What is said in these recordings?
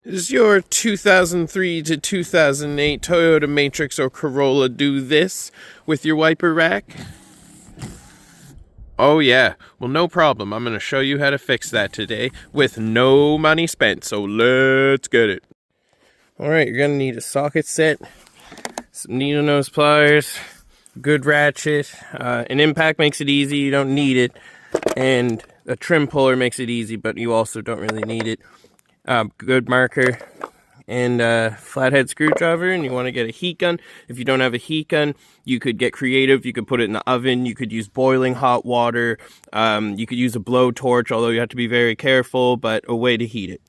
Does your 2003 to 2008 Toyota Matrix or Corolla do this with your wiper rack? Oh yeah, well no problem. I'm going to show you how to fix that today with no money spent, so let's get it. Alright, you're going to need a socket set, some needle nose pliers, good ratchet, an impact makes it easy, you don't need it, and a trim puller makes it easy, but you also don't really need it. Good marker, and a flathead screwdriver, and you want to get a heat gun. If you don't have a heat gun, you could get creative. You could put it in the oven, you could use boiling hot water, you could use a blowtorch, although you have to be very careful, but a way to heat it.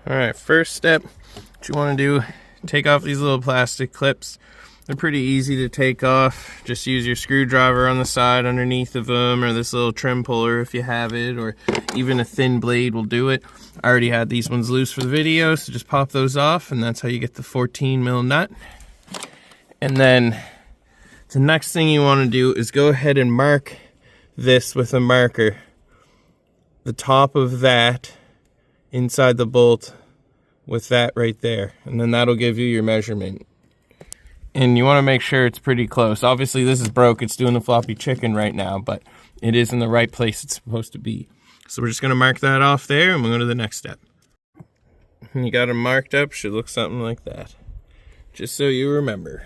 Alright, first step, what you want to do, take off these little plastic clips. They're pretty easy to take off. Just use your screwdriver on the side underneath of them, or this little trim puller if you have it, or even a thin blade will do it. I already had these ones loose for the video, so just pop those off, and that's how you get the 14mm nut. And then the next thing you want to do is go ahead and mark this with a marker. The top of that inside the bolt with that right there, and then that'll give you your measurement. And you want to make sure it's pretty close. Obviously this is broke, it's doing the floppy chicken right now, but it is in the right place it's supposed to be. So we're just going to mark that off there, and we'll go to the next step. And you got it marked up, should look something like that. Just so you remember.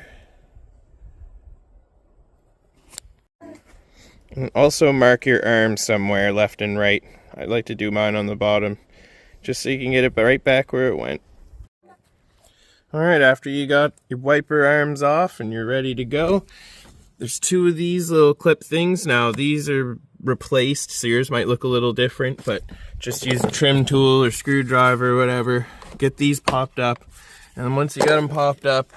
And also mark your arms somewhere, left and right. I like to do mine on the bottom, just so you can get it right back where it went. Alright, after you got your wiper arms off and you're ready to go, there's two of these little clip things. Now these are replaced, so yours might look a little different, but just use a trim tool or screwdriver or whatever. Get these popped up, and then once you got them popped up,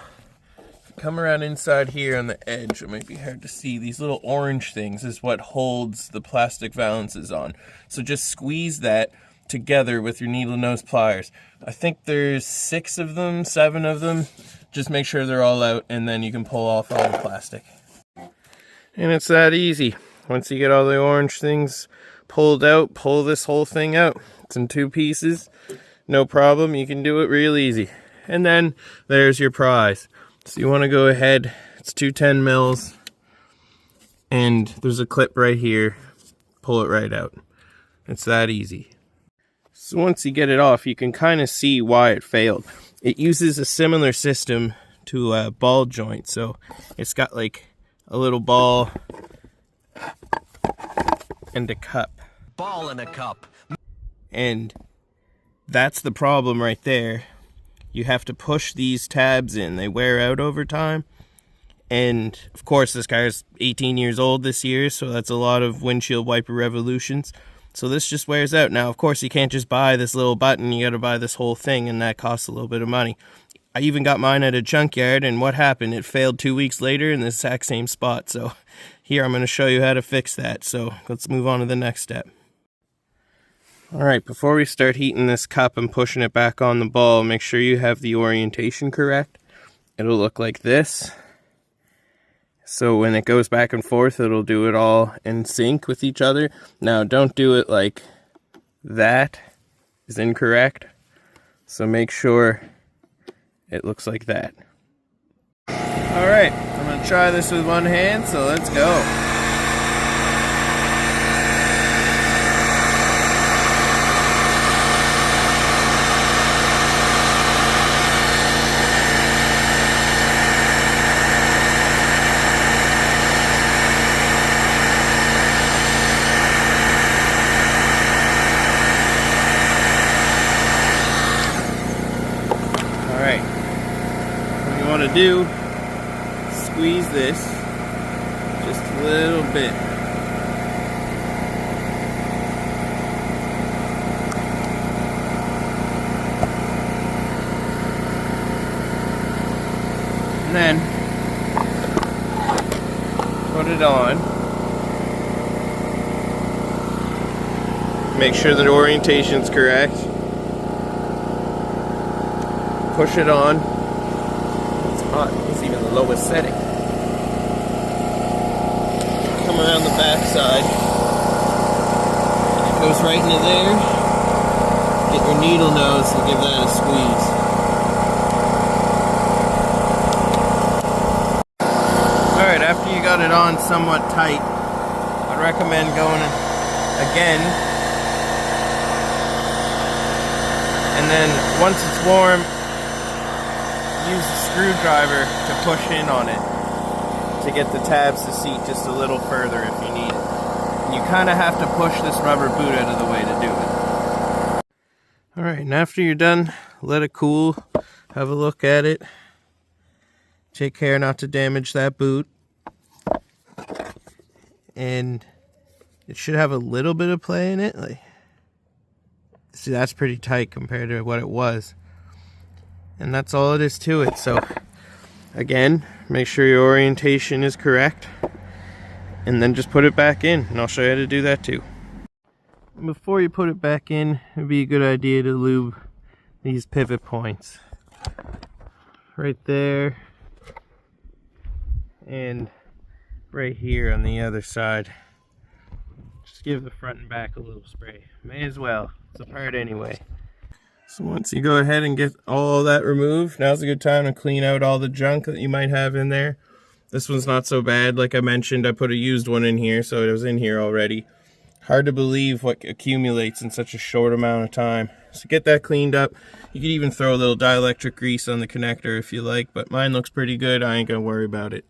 come around inside here on the edge. It might be hard to see. These little orange things is what holds the plastic valances on. So just squeeze that together with your needle nose pliers. I think there's 6 of them, 7 of them. Just make sure they're all out, and then you can pull off all the plastic. And it's that easy. Once you get all the orange things pulled out, pull this whole thing out. It's in 2 pieces. No problem. You can do it real easy. And then there's your prize. So you want to go ahead. It's 2 10mm. And there's a clip right here. Pull it right out. It's that easy. So once you get it off, you can kind of see why it failed. It uses a similar system to a ball joint. So it's got like a little ball and a cup. Ball in a cup. And that's the problem right there. You have to push these tabs in. They wear out over time. And of course this car is 18 years old this year, so that's a lot of windshield wiper revolutions. So this just wears out. Now, of course, you can't just buy this little button. You got to buy this whole thing, and that costs a little bit of money. I even got mine at a junkyard, and what happened? It failed 2 weeks later in the exact same spot. So here, I'm going to show you how to fix that. So let's move on to the next step. All right, before we start heating this cup and pushing it back on the ball, make sure you have the orientation correct. It'll look like this. So when it goes back and forth, it'll do it all in sync with each other. Now, don't do it like that is incorrect. So make sure it looks like that. All right, I'm going to try this with one hand, so let's go. Want to do, squeeze this just a little bit. And then put it on. Make sure the orientation's correct. Push it on. Hot. It's even the lowest setting. Come around the back side. It goes right into there. Get your needle nose and give that a squeeze. Alright, after you got it on somewhat tight, I'd recommend going again. And then once it's warm, use the screwdriver to push in on it to get the tabs to seat just a little further if you need it. And you kind of have to push this rubber boot out of the way to do it. Alright, and after you're done, let it cool, have a look at it. Take care not to damage that boot. And it should have a little bit of play in it. See, that's pretty tight compared to what it was. And that's all it is to it. So, again, make sure your orientation is correct. And then just put it back in. And I'll show you how to do that too. Before you put it back in, it'd be a good idea to lube these pivot points. Right there. And right here on the other side. Just give the front and back a little spray. May as well. It's a part anyway. So once you go ahead and get all that removed, now's a good time to clean out all the junk that you might have in there. This one's not so bad. Like I mentioned, I put a used one in here, so it was in here already. Hard to believe what accumulates in such a short amount of time. So get that cleaned up. You could even throw a little dielectric grease on the connector if you like, but mine looks pretty good. I ain't gonna worry about it.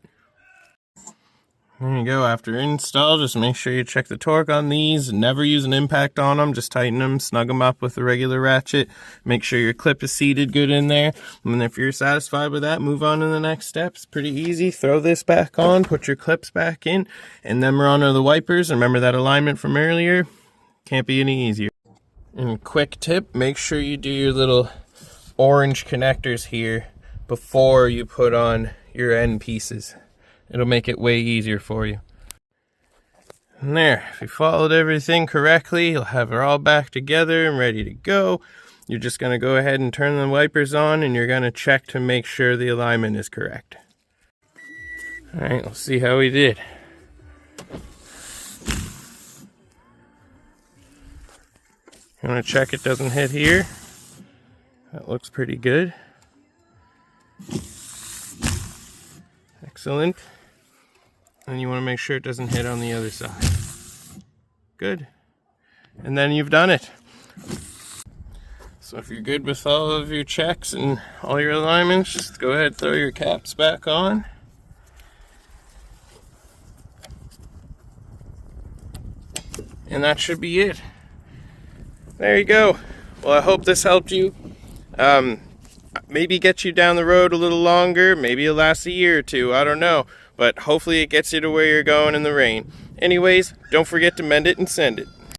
There you go. After install, just make sure you check the torque on these. Never use an impact on them. Just tighten them, snug them up with a regular ratchet. Make sure your clip is seated good in there. And if you're satisfied with that, move on to the next step. It's pretty easy. Throw this back on, put your clips back in, and then we're on to the wipers. Remember that alignment from earlier? Can't be any easier. And quick tip, make sure you do your little orange connectors here before you put on your end pieces. It'll make it way easier for you. And there, if you followed everything correctly, you'll have it all back together and ready to go. You're just going to go ahead and turn the wipers on, and you're going to check to make sure the alignment is correct. Alright, let's see how we did. You want to check it doesn't hit here. That looks pretty good. Excellent. And you want to make sure it doesn't hit on the other side. Good. And then you've done it. So if you're good with all of your checks and all your alignments, just go ahead and throw your caps back on. And that should be it. There you go. Well, I hope this helped you. Maybe get you down the road a little longer. Maybe it'll last a year or two. I don't know. But hopefully it gets you to where you're going in the rain. Anyways, don't forget to mend it and send it.